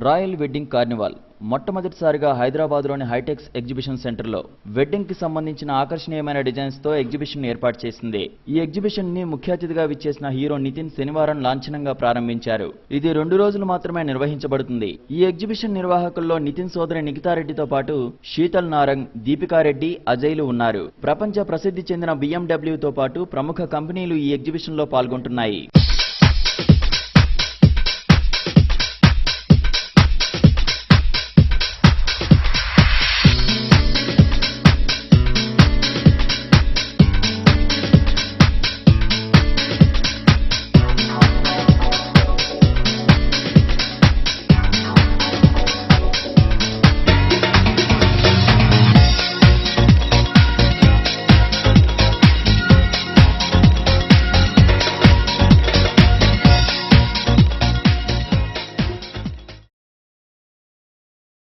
Royal wedding carnival మొట్టమొదటిసారిగా హైదరాబాద్లోని HITEX exhibition సెంటర్లో వెడ్డింగ్ కి సంబంధించిన ఆకర్షణీయమైన డిజైన్స్ తో ఎగ్జిబిషన్ ఏర్పాటు చేసింది. ఈ ఎగ్జిబిషన్ ని ముఖ్య అతిథిగా విచ్చేసిన హీరో నితిన్ శనివారం లాంఛనంగా ప్రారంభించారు. ఇది 2 రోజులు మాత్రమే నిర్వహించబడుతుంది. ఈ ఎగ్జిబిషన్ నిర్వాహకుల్లో నితిన్ సోదరి నిఖితారెడ్డితో పాటు శీతల్ నారంగ్, దీపికారెడ్డి, అజయ్లు ఉన్నారు. ప్రపంచ ప్రసిద్ధి చెందిన BMW తో పాటు ప్రముఖ కంపెనీలు ఈ ఎగ్జిబిషన్ లో పాల్గొంటున్నాయి.